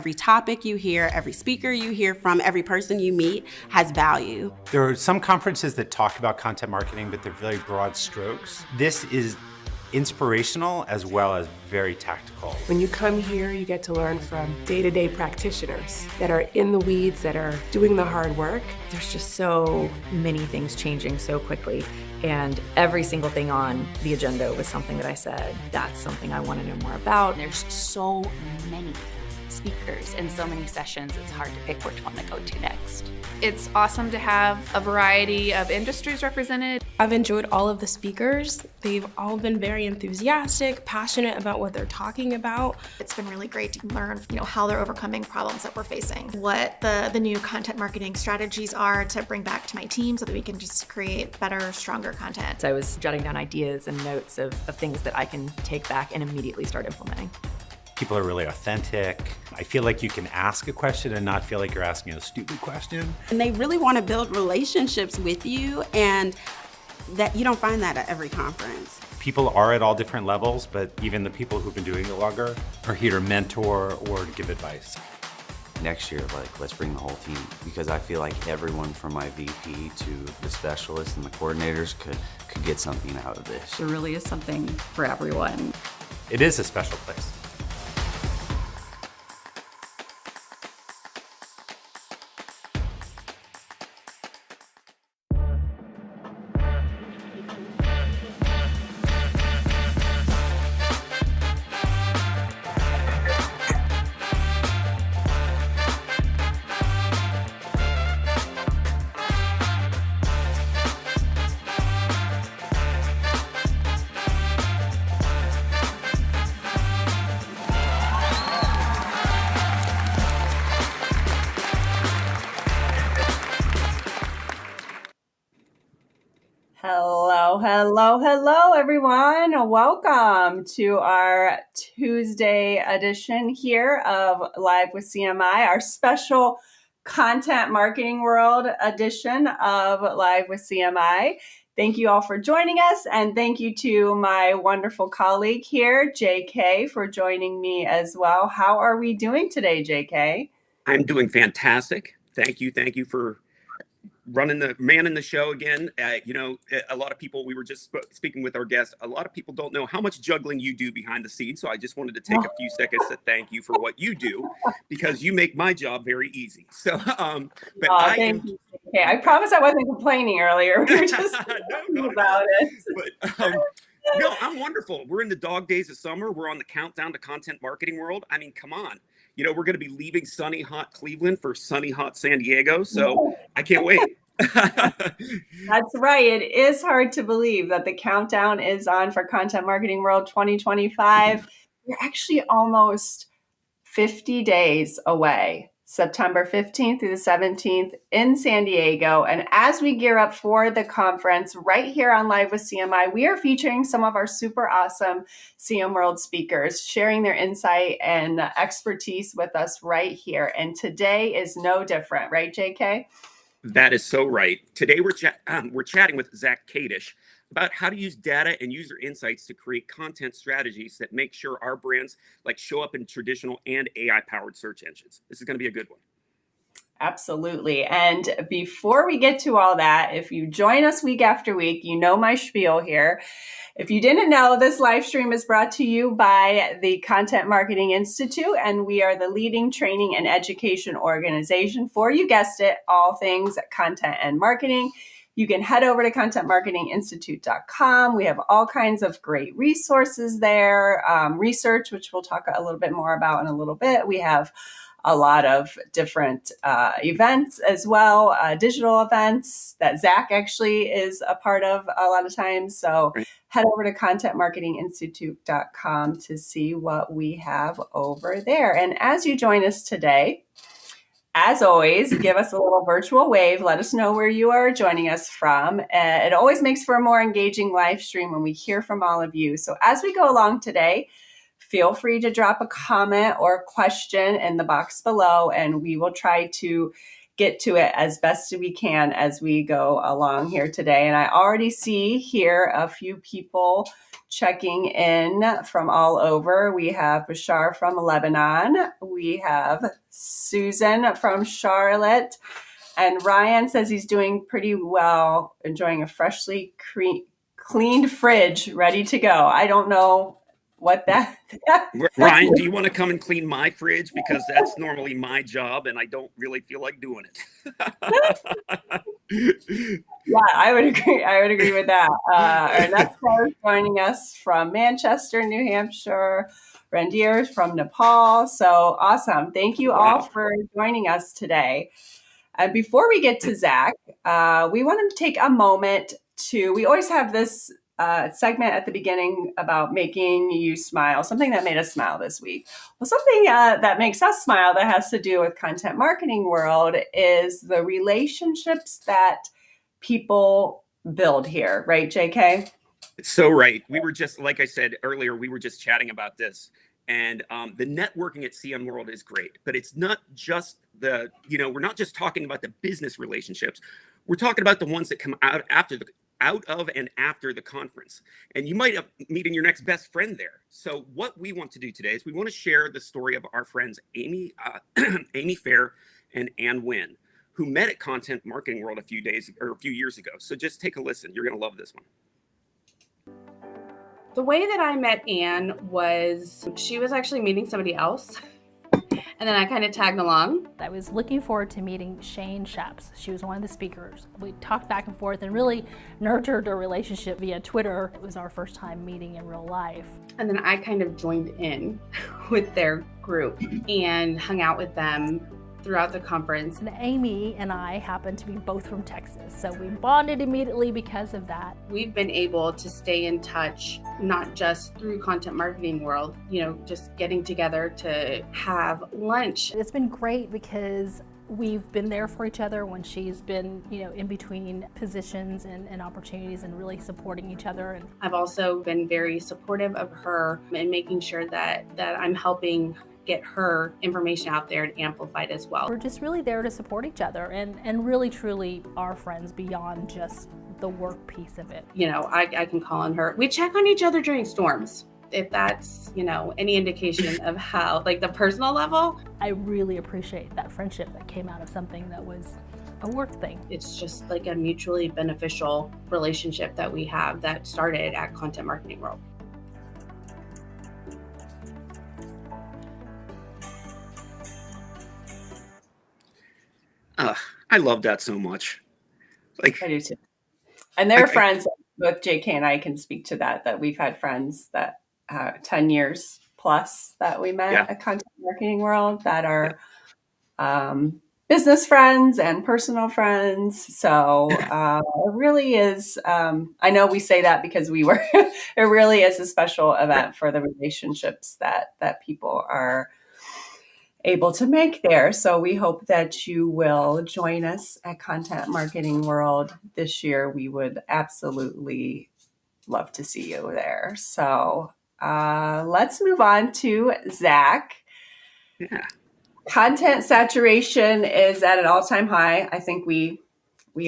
every topic you hear, every speaker you hear from, every person you meet has value. There are some conferences that talk about content marketing, but they're very broad strokes. This is inspirational as well as very tactical. When you come here, you get to learn from day-to-day practitioners that are in the weeds, that are doing the hard work. There's just so many things changing so quickly, and every single thing on the agenda was something that I said, that's something I want to know more about. There's so many speakers and so many sessions, it's hard to pick which one to go to next. It's awesome to have a variety of industries represented. I've enjoyed all of the speakers. They've all been very enthusiastic, passionate about what they're talking about. It's been really great to learn, how they're overcoming problems that we're facing, what the new content marketing strategies are to bring back to my team so that we can just create better, stronger content. So I was jotting down ideas and notes of things that I can take back and immediately start implementing. People are really authentic. I feel like you can ask a question and not feel like you're asking a stupid question. And they really want to build relationships with you, and that you don't find that at every conference. People are at all different levels, but even the people who've been doing it longer are here to mentor or to give advice. Next year, let's bring the whole team, because I feel like everyone from my VP to the specialists and the coordinators could get something out of this. There really is something for everyone. It is a special place. Hello, everyone. Welcome to our Tuesday edition here of Live with CMI, our special Content Marketing World edition of Live with CMI. Thank you all for joining us, and thank you to my wonderful colleague here, JK, for joining me as well. How are we doing today, JK? I'm doing fantastic. Thank you for running the show again. A lot of people, we were just speaking with our guests, a lot of people don't know how much juggling you do behind the scenes. So I just wanted to take a few seconds to thank you for what you do, because you make my job very easy. So, thank you. Okay, I promise I wasn't complaining earlier. We were just talking about it. But, no, I'm wonderful. We're in the dog days of summer. We're on the countdown to Content Marketing World. I mean, come on. We're going to be leaving sunny, hot Cleveland for sunny, hot San Diego. So I can't wait. That's right. It is hard to believe that the countdown is on for Content Marketing World 2025. We're actually almost 50 days away. September 15th through the 17th in San Diego. And as we gear up for the conference right here on Live with CMI, we are featuring some of our super awesome CM World speakers, sharing their insight and expertise with us right here. And today is no different, right, JK? That is so right. Today we're chatting with Zack Kadish about how to use data and user insights to create content strategies that make sure our brands show up in traditional and AI-powered search engines. This is going to be a good one. Absolutely. And before we get to all that, if you join us week after week, you know my spiel here. If you didn't know, this live stream is brought to you by the Content Marketing Institute, and we are the leading training and education organization for, you guessed it, all things content and marketing. You can head over to contentmarketinginstitute.com. We have all kinds of great resources there, research, which we'll talk a little bit more about in a little bit. We have a lot of different events as well, digital events that Zack actually is a part of a lot of times. So head over to contentmarketinginstitute.com to see what we have over there. And as you join us today, as always, give us a little virtual wave. Let us know where you are joining us from. It always makes for a more engaging live stream when we hear from all of you. So as we go along today, feel free to drop a comment or question in the box below, and we will try to get to it as best we can as we go along here today. And I already see here a few people checking in from all over. We have Bashar from Lebanon. We have Susan from Charlotte. And Ryan says he's doing pretty well, enjoying a freshly cleaned fridge, ready to go. I don't know what that Ryan, do you want to come and clean my fridge? Because that's normally my job and I don't really feel like doing it. Yeah, I would agree with that. Our next caller is joining us from Manchester, New Hampshire. Randir from Nepal. So awesome. Thank you all for joining us today. And before we get to Zack, we want to take a moment we always have this segment at the beginning about making you smile, something that made us smile this week. Well, something that makes us smile that has to do with content marketing world is the relationships that people build here. Right, JK? It's so right. We were just, like I said earlier, we were just chatting about this. And the networking at CM World is great, but it's not just we're not just talking about the business relationships. We're talking about the ones that come out of and after the conference. And you might have meeting your next best friend there. So what we want to do today is we want to share the story of our friends, Amy Faire and Ann Wynn, who met at Content Marketing World a few years ago. So just take a listen. You're going to love this one. The way that I met Ann was she was actually meeting somebody else. And then I kind of tagged along. I was looking forward to meeting Shane Sheps. She was one of the speakers. We talked back and forth and really nurtured a relationship via Twitter. It was our first time meeting in real life. And then I kind of joined in with their group and hung out with them throughout the conference. And Amy and I happened to be both from Texas, so we bonded immediately because of that. We've been able to stay in touch, not just through Content Marketing World, just getting together to have lunch. It's been great because we've been there for each other when she's been, in between positions and opportunities and really supporting each other. And I've also been very supportive of her and making sure that I'm helping get her information out there and amplified as well. We're just really there to support each other and really truly are friends beyond just the work piece of it. I can call on her. We check on each other during storms. If that's, any indication of how, the personal level. I really appreciate that friendship that came out of something that was a work thing. It's just a mutually beneficial relationship that we have that started at Content Marketing World. I love that so much. I do too. And they're friends. Both JK and I can speak to that we've had friends that 10 years plus that we met at Content Marketing World that are business friends and personal friends. So it really is, I know we say that because we were, it really is a special event for the relationships that people are able to make there. So we hope that you will join us at Content Marketing World this year. We would absolutely love to see you there. So let's move on to Zack. Yeah. Content saturation is at an all-time high. I think we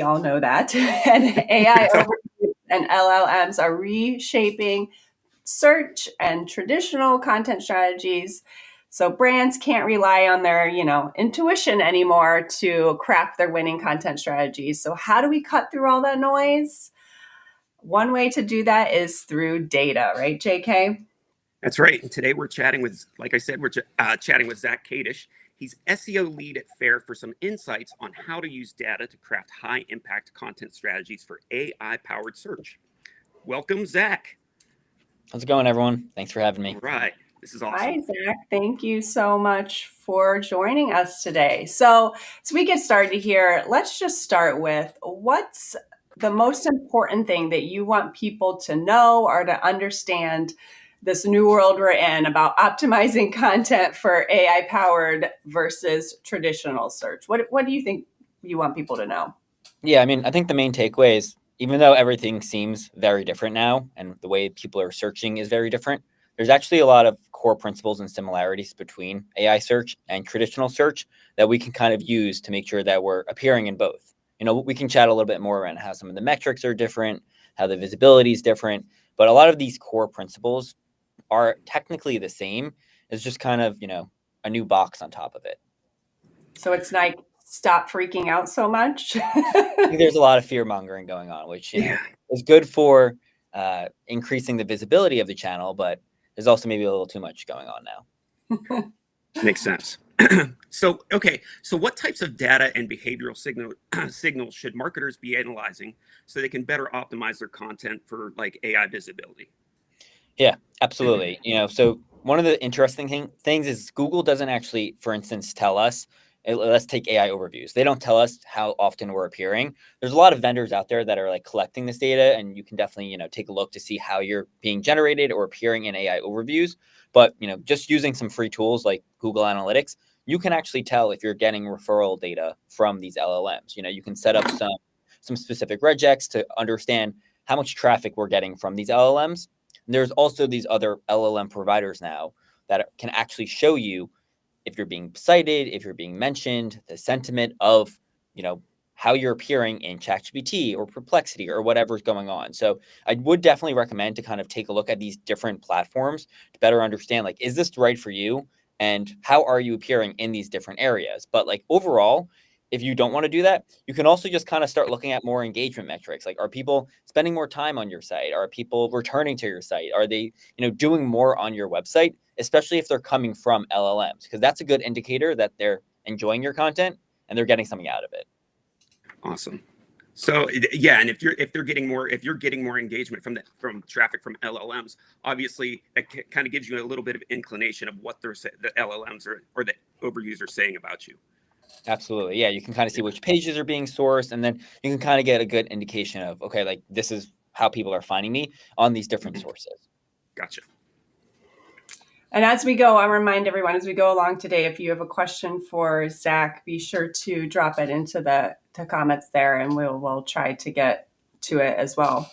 all know that. And AI overviews and LLMs are reshaping search and traditional content strategies. So brands can't rely on their, intuition anymore to craft their winning content strategies. So how do we cut through all that noise? One way to do that is through data, right, JK? That's right. And today we're chatting with, like I said, chatting with Zack Kadish. He's SEO lead at Faire for some insights on how to use data to craft high-impact content strategies for AI-powered search. Welcome, Zack. How's it going, everyone? Thanks for having me. All right. This is awesome. Hi, Zack. Thank you so much for joining us today. So as we get started here, let's just start with what's the most important thing that you want people to know or to understand this new world we're in about optimizing content for AI-powered versus traditional search. What do you think you want people to know? Yeah, I think the main takeaway is even though everything seems very different now and the way people are searching is very different, there's actually a lot of core principles and similarities between AI search and traditional search that we can kind of use to make sure that we're appearing in both. We can chat a little bit more around how some of the metrics are different, how the visibility is different, but a lot of these core principles are technically the same. It's just kind of, a new box on top of it. So it's like, stop freaking out so much. I think there's a lot of fear mongering going on, which, is good for increasing the visibility of the channel, but there's also maybe a little too much going on now. Makes sense. So what types of data and behavioral signals should marketers be analyzing so they can better optimize their content for like AI visibility? Yeah, absolutely. So one of the interesting things is Google doesn't actually, for instance, tell us, let's take AI overviews. They don't tell us how often we're appearing. There's a lot of vendors out there that are like collecting this data, and you can definitely, take a look to see how you're being generated or appearing in AI overviews. But, just using some free tools like Google Analytics, you can actually tell if you're getting referral data from these LLMs. You can set up some specific regex to understand how much traffic we're getting from these LLMs. And there's also these other LLM providers now that can actually show you if you're being cited, if you're being mentioned, the sentiment of, how you're appearing in ChatGPT or Perplexity or whatever's going on. So I would definitely recommend to kind of take a look at these different platforms to better understand, like, is this right for you? And how are you appearing in these different areas? But like overall, if you don't want to do that, you can also just kind of start looking at more engagement metrics. Like, are people spending more time on your site? Are people returning to your site? Are they, doing more on your website, especially if they're coming from LLMs? Because that's a good indicator that they're enjoying your content and they're getting something out of it. Awesome. So yeah, and if you're getting more engagement from traffic from LLMs, obviously it kind of gives you a little bit of inclination of what the LLMs or the overviews are saying about you. Absolutely. Yeah, you can kind of see which pages are being sourced, and then you can kind of get a good indication of, okay, like this is how people are finding me on these different sources. Gotcha. And as we go, I remind everyone as we go along today, if you have a question for Zack, be sure to drop it into the comments there, and we'll try to get to it as well.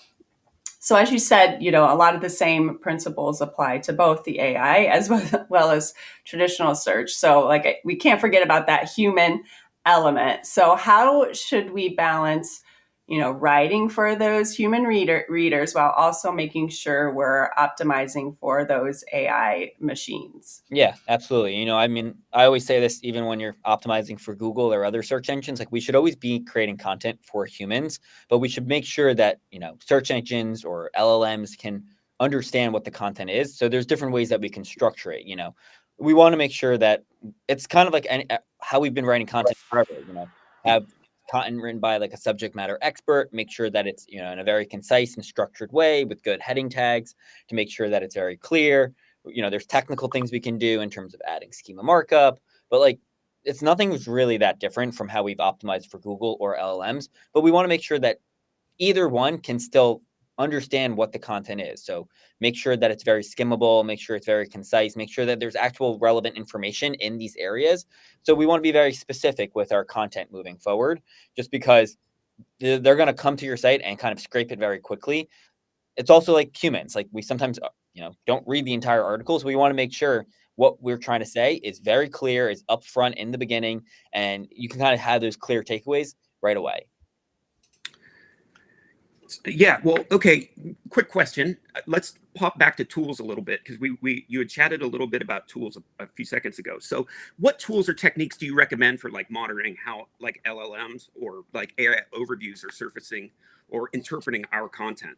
So as you said, a lot of the same principles apply to both the AI as well as traditional search. So like we can't forget about that human element. So how should we balance, writing for those human readers while also making sure we're optimizing for those AI machines? Yeah, absolutely. I always say this even when you're optimizing for Google or other search engines, like we should always be creating content for humans, but we should make sure that, search engines or LLMs can understand what the content is. So there's different ways that we can structure it. We want to make sure that it's kind of like how we've been writing content forever, have content written by like a subject matter expert, make sure that it's, in a very concise and structured way with good heading tags to make sure that it's very clear. There's technical things we can do in terms of adding schema markup, but like it's nothing really that different from how we've optimized for Google or LLMs, but we want to make sure that either one can still understand what the content is. So make sure that it's very skimmable, make sure it's very concise, make sure that there's actual relevant information in these areas. So we want to be very specific with our content moving forward, just because they're going to come to your site and kind of scrape it very quickly. It's also like humans, like we sometimes, don't read the entire article. So we want to make sure what we're trying to say is very clear, is upfront in the beginning, and you can kind of have those clear takeaways right away. Yeah, well, okay, quick question. Let's pop back to tools a little bit, because you had chatted a little bit about tools a few seconds ago. So what tools or techniques do you recommend for like monitoring how like LLMs or like AI overviews are surfacing or interpreting our content?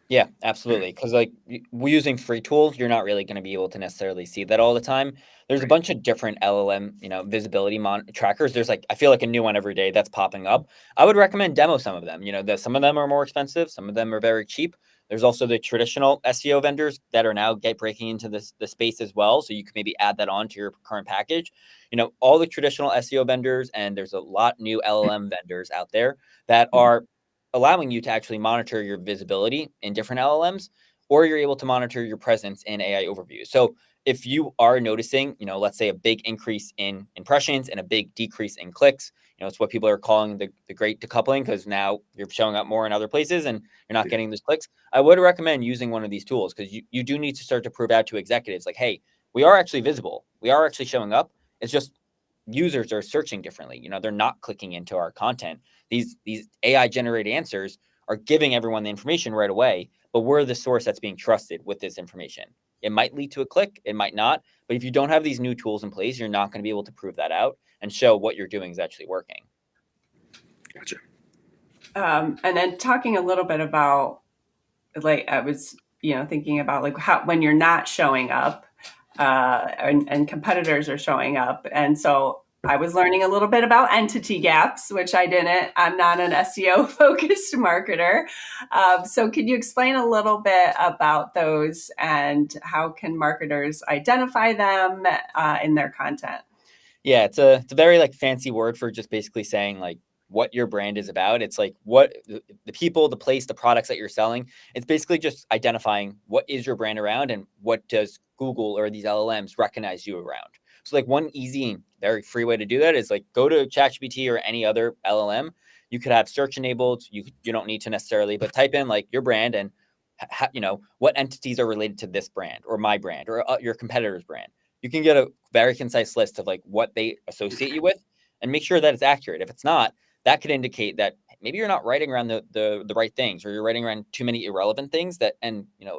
Yeah, absolutely. Because like we're using free tools, you're not really going to be able to necessarily see that all the time. There's a bunch of different LLM, visibility trackers. There's like, I feel like a new one every day that's popping up. I would recommend demo some of them. Some of them are more expensive. Some of them are very cheap. There's also the traditional SEO vendors that are now breaking into the space as well. So you can maybe add that on to your current package. All the traditional SEO vendors, and there's a lot new LLM vendors out there that are allowing you to actually monitor your visibility in different LLMs, or you're able to monitor your presence in AI overviews. So if you are noticing, let's say a big increase in impressions and a big decrease in clicks, It's what people are calling the great decoupling, because now you're showing up more in other places and you're not getting those clicks. I would recommend using one of these tools, because you do need to start to prove out to executives like, hey, we are actually visible. We are actually showing up. It's just users are searching differently. They're not clicking into our content. These AI generated answers are giving everyone the information right away, but we're the source that's being trusted with this information. It might lead to a click, it might not, but if you don't have these new tools in place, you're not going to be able to prove that out and show what you're doing is actually working. Gotcha. And then talking a little bit about, like, I was, thinking about like how, when you're not showing up, and competitors are showing up. And so I was learning a little bit about entity gaps, which I'm not an SEO focused marketer. So could you explain a little bit about those and how can marketers identify them in their content? Yeah, it's a very like fancy word for just basically saying like what your brand is about. It's like what the people, the place, the products that you're selling. It's basically just identifying what is your brand around and what does Google or these LLMs recognize you around. So like one easy, very free way to do that is like go to ChatGPT or any other LLM. You could have search enabled. You don't need to necessarily, but type in like your brand and what entities are related to this brand or my brand or your competitor's brand. You can get a very concise list of like what they associate you with and make sure that it's accurate. If it's not, that could indicate that maybe you're not writing around the right things, or you're writing around too many irrelevant things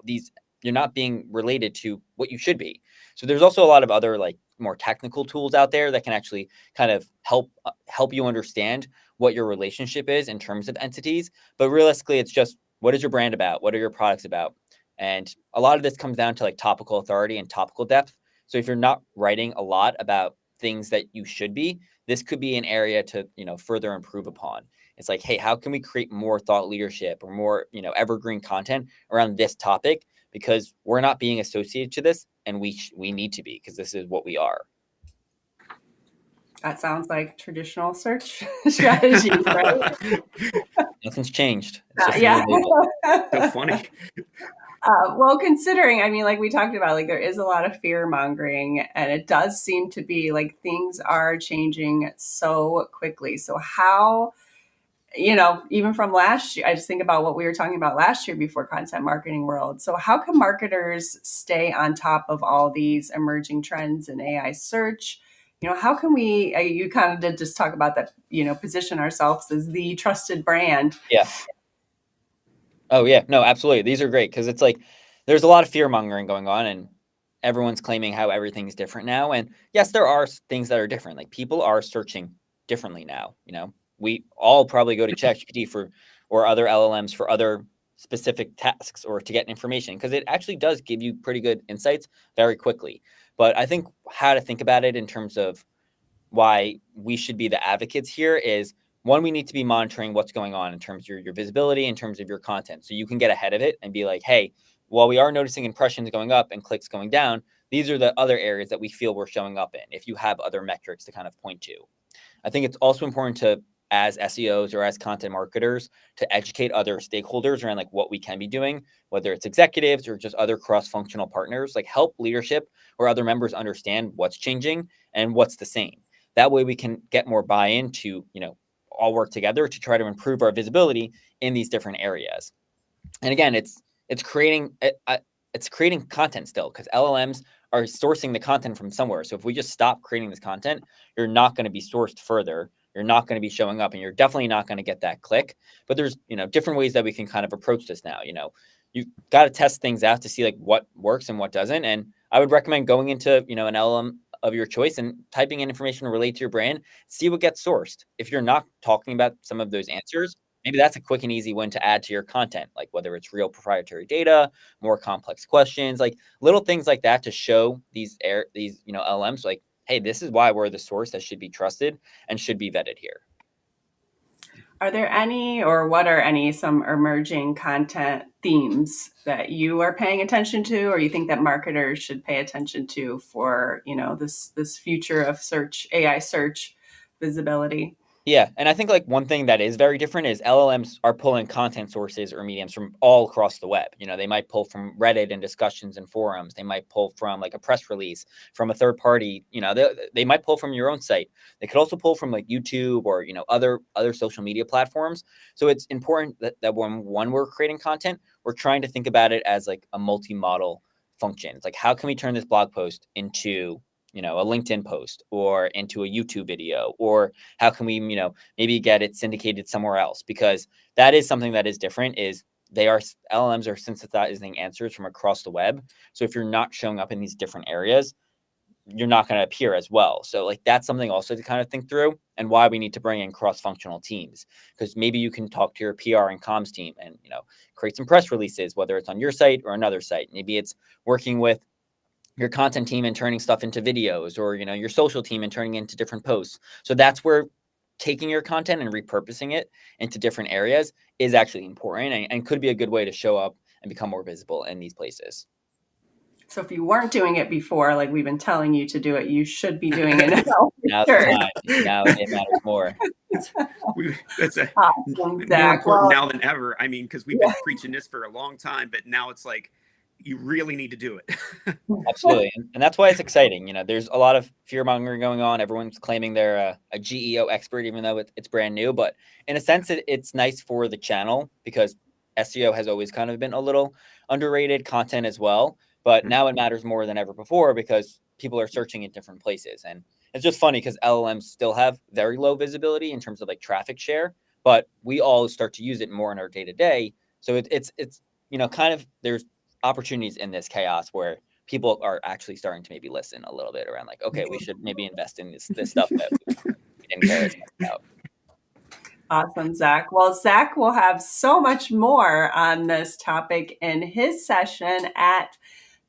these you're not being related to what you should be. So there's also a lot of other like more technical tools out there that can actually kind of help you understand what your relationship is in terms of entities. But realistically, it's just what is your brand about? What are your products about? And a lot of this comes down to like topical authority and topical depth. So if you're not writing a lot about things that you should be, this could be an area to, further improve upon. It's like, hey, how can we create more thought leadership or more, evergreen content around this topic? Because we're not being associated to this, and we need to be, because this is what we are. That sounds like traditional search strategy, right? Nothing's changed. It's just Yeah. So funny. Well, considering, like we talked about, like there is a lot of fear mongering, and it does seem to be like things are changing so quickly. So how, even from last year, I just think about what we were talking about last year before Content Marketing World. So how can marketers stay on top of all these emerging trends in AI search? How can we, you kind of did just talk about that, position ourselves as the trusted brand. Yeah. Oh yeah, no, absolutely. These are great, because it's like there's a lot of fear mongering going on, and everyone's claiming how everything's different now. And yes, there are things that are different. Like people are searching differently now. We all probably go to ChatGPT or other LLMs for other specific tasks or to get information, because it actually does give you pretty good insights very quickly. But I think how to think about it in terms of why we should be the advocates here is, one, we need to be monitoring what's going on in terms of your visibility, in terms of your content. So you can get ahead of it and be like, hey, while we are noticing impressions going up and clicks going down, these are the other areas that we feel we're showing up in, if you have other metrics to kind of point to. I think it's also important to, as SEOs or as content marketers, to educate other stakeholders around like what we can be doing, whether it's executives or just other cross-functional partners, like help leadership or other members understand what's changing and what's the same. That way we can get more buy-in to, all work together to try to improve our visibility in these different areas. And again, it's creating content still, because LLMs are sourcing the content from somewhere. So if we just stop creating this content, you're not going to be sourced further. You're not going to be showing up, and you're definitely not going to get that click. But there's, different ways that we can kind of approach this now. You got to test things out to see like what works and what doesn't. And I would recommend going into, an LLM of your choice and typing in information related to your brand, see what gets sourced. If you're not talking about some of those answers, maybe that's a quick and easy one to add to your content, like whether it's real proprietary data, more complex questions, like little things like that to show these LLMs like, hey, this is why we're the source that should be trusted and should be vetted here. Are there any, or what are some emerging content themes that you are paying attention to, or you think that marketers should pay attention to for, this future of search, AI search visibility? Yeah, and I think like one thing that is very different is LLMs are pulling content sources or mediums from all across the web. You know, they might pull from Reddit and discussions and forums. They might pull from like a press release from a third party. You know, they might pull from your own site. They could also pull from like YouTube or, you know, other social media platforms. So it's important that when we're creating content, we're trying to think about it as like a multi-model function. It's like, how can we turn this blog post into, you know, a LinkedIn post or into a YouTube video, or how can we, you know, maybe get it syndicated somewhere else? Because that is something that is different. Is LLMs are synthesizing answers from across the web. So if you're not showing up in these different areas, you're not going to appear as well. So like that's something also to kind of think through, and why we need to bring in cross-functional teams, because maybe you can talk to your PR and comms team and, you know, create some press releases, whether it's on your site or another site. Maybe it's working with your content team and turning stuff into videos, or, you know, your social team and turning it into different posts. So that's where taking your content and repurposing it into different areas is actually important, and could be a good way to show up and become more visible in these places. So if you weren't doing it before, like we've been telling you to do it, you should be doing it now. Now's the time. Now it matters more. That's Awesome, more Zack. important now than ever. I mean, because we've been preaching this for a long time, but now it's like you really need to do it. Absolutely. And that's why it's exciting. You know, there's a lot of fear mongering going on. Everyone's claiming they're a GEO expert, even though it's brand new. But in a sense, it's nice for the channel, because SEO has always kind of been a little underrated content as well. But now it matters more than ever before, because people are searching in different places. And it's just funny because LLMs still have very low visibility in terms of like traffic share, but we all start to use it more in our day to day. So it's, you know, kind of, there's opportunities in this chaos where people are actually starting to maybe listen a little bit around like, okay, we should maybe invest in this stuff that we didn't care as much about. Awesome, Zack. Well, Zack will have so much more on this topic in his session at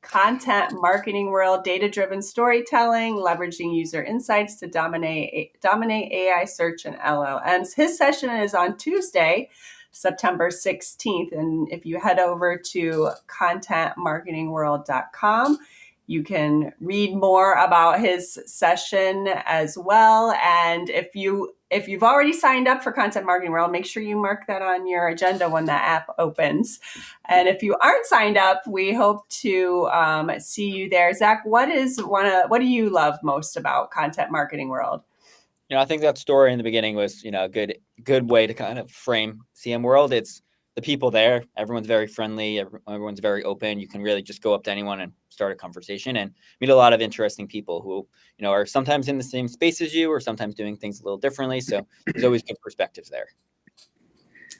Content Marketing World: Data-Driven Storytelling, Leveraging User Insights to Dominate AI Search and LLMs. His session is on Tuesday, September 16th. And if you head over to contentmarketingworld.com, you can read more about his session as well. And if you've already signed up for Content Marketing World, make sure you mark that on your agenda when the app opens. And if you aren't signed up, we hope to see you there. Zack, what do you love most about Content Marketing World? You know, I think that story in the beginning was, you know, a good way to kind of frame CM World. It's the people there. Everyone's very friendly. Everyone's very open. You can really just go up to anyone and start a conversation and meet a lot of interesting people who, you know, are sometimes in the same space as you, or sometimes doing things a little differently. So there's always good perspectives there.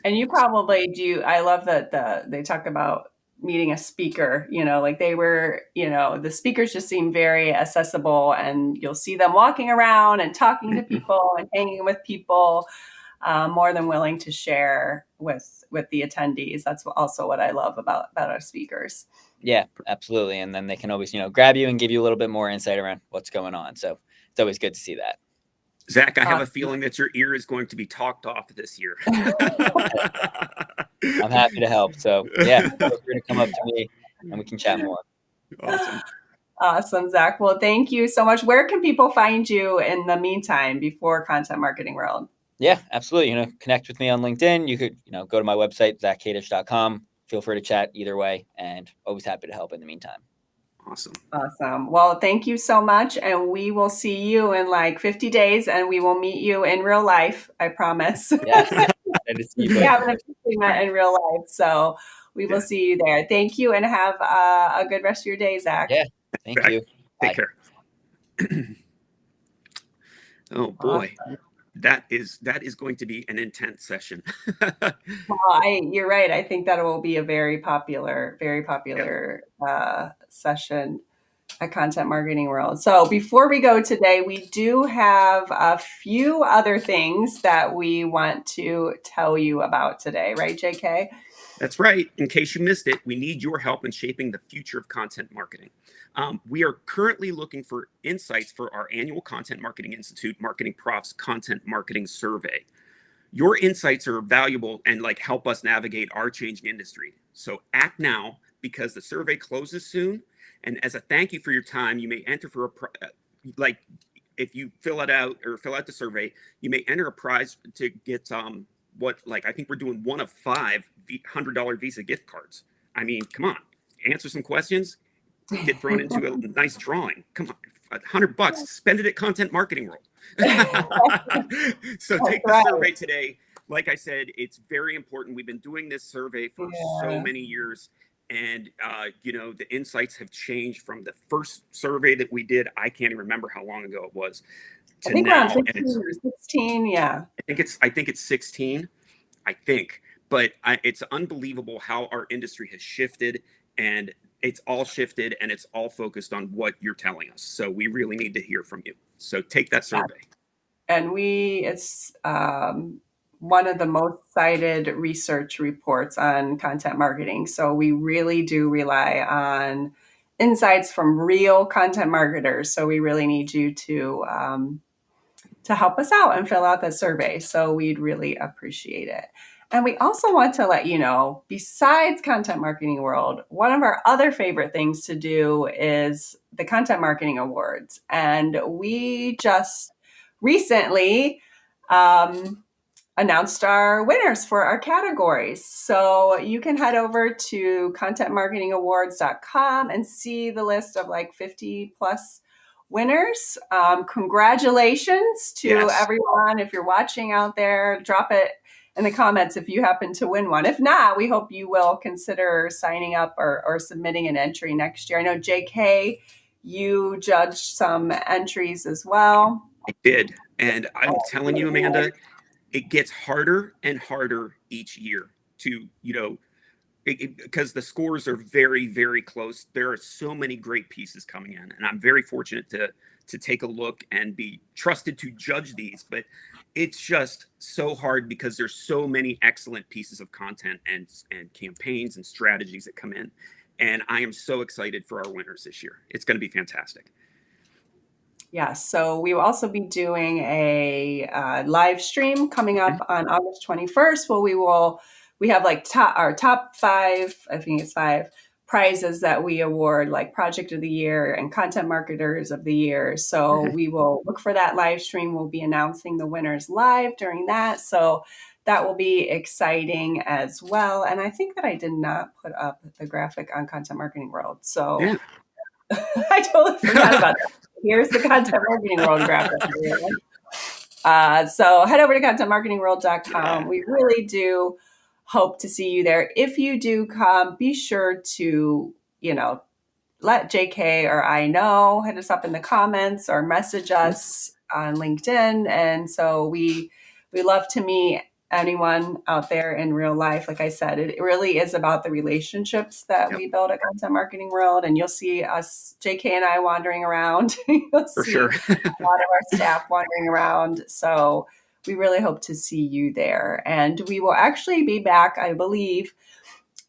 And you probably do. I love that they talk about meeting a speaker, you know, like they were, you know, the speakers just seem very accessible, and you'll see them walking around and talking to people and hanging with people, more than willing to share with the attendees. That's also what I love about our speakers. Yeah, absolutely. And then they can always, you know, grab you and give you a little bit more insight around what's going on. So it's always good to see that. Zack, I have a feeling that your ear is going to be talked off this year. I'm happy to help. So yeah, feel free to come up to me and we can chat more. Awesome. Awesome, Zack. Well, thank you so much. Where can people find you in the meantime before Content Marketing World? Yeah, absolutely. You know, connect with me on LinkedIn. You could, you know, go to my website, ZackKadish.com. Feel free to chat either way, and always happy to help in the meantime. Awesome. Well, thank you so much. And we will see you in like 50 days, and we will meet you in real life. I promise. Yes. We haven't officially met in real life. So we will see you there. Thank you, and have a good rest of your day, Zack. Yeah. Thank you. Take care. Oh boy. Awesome. That is going to be an intense session. Well, you're right. I think that will be a very popular session at Content Marketing World. So before we go today, we do have a few other things that we want to tell you about today, right, JK? That's right. In case you missed it, we need your help in shaping the future of content marketing. We are currently looking for insights for our annual Content Marketing Institute Marketing Profs Content Marketing Survey. Your insights are valuable and like help us navigate our changing industry. So act now, because the survey closes soon. And as a thank you for your time, you may enter for if you fill out the survey, you may enter a prize to get I think we're doing one of 5 $100 Visa gift cards. I mean, come on, answer some questions, get thrown into a nice drawing. Come on, $100, spend it at Content Marketing World. So take the survey today. Like I said, it's very important. We've been doing this survey for so many years. And, the insights have changed from the first survey that we did. I can't even remember how long ago it was. I think now, around 15 or 16, yeah. I think it's 16, but it's unbelievable how our industry has shifted, and it's all shifted, and it's all focused on what you're telling us. So we really need to hear from you. So take that survey. And it's one of the most cited research reports on content marketing. So we really do rely on insights from real content marketers. So we really need you to help us out and fill out that survey. So we'd really appreciate it. And we also want to let you know, besides Content Marketing World, one of our other favorite things to do is the Content Marketing Awards. And we just recently announced our winners for our categories. So you can head over to contentmarketingawards.com and see the list of 50 plus winners. Congratulations to everyone. If you're watching out there, drop it in the comments if you happen to win one. If not, we hope you will consider signing up or submitting an entry next year. I know, JK, you judged some entries as well. I did. And I'm telling you, Amanda, it gets harder and harder each year to, because the scores are very, very close. There are so many great pieces coming in, and I'm very fortunate to take a look and be trusted to judge these. But it's just so hard because there's so many excellent pieces of content and campaigns and strategies that come in. And I am so excited for our winners this year. It's going to be fantastic. Yeah, so we will also be doing a live stream coming up on August 21st, where we have our top 5, I think it's 5 prizes that we award, like Project of the Year and Content Marketers of the Year. So we will look for that live stream. We'll be announcing the winners live during that. So that will be exciting as well. And I think that I did not put up the graphic on Content Marketing World. So I totally forgot about that. Here's the Content Marketing World graphic. So head over to contentmarketingworld.com. We really do hope to see you there. If you do come, be sure to, let JK or I know, hit us up in the comments or message us on LinkedIn. And so we love to meet anyone out there in real life. Like I said, it really is about the relationships that we build at Content Marketing World. And you'll see us, JK and I, wandering around. You'll For see sure. a lot of our staff wandering around. So we really hope to see you there. And we will actually be back, I believe,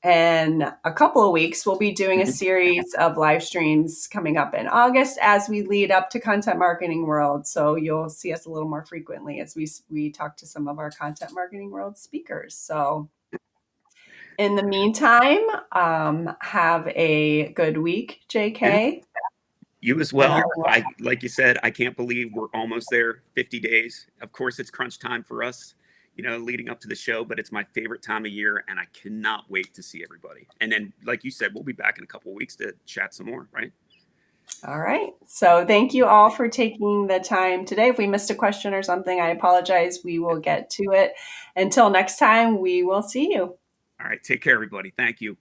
in a couple of weeks. We'll be doing a series of live streams coming up in August as we lead up to Content Marketing World. So you'll see us a little more frequently as we talk to some of our Content Marketing World speakers. So in the meantime, have a good week, JK. You as well. Like you said, I can't believe we're almost there, 50 days. Of course, it's crunch time for us, leading up to the show, but it's my favorite time of year, and I cannot wait to see everybody. And then, like you said, we'll be back in a couple of weeks to chat some more, right? All right. So thank you all for taking the time today. If we missed a question or something, I apologize. We will get to it. Until next time, we will see you. All right. Take care, everybody. Thank you.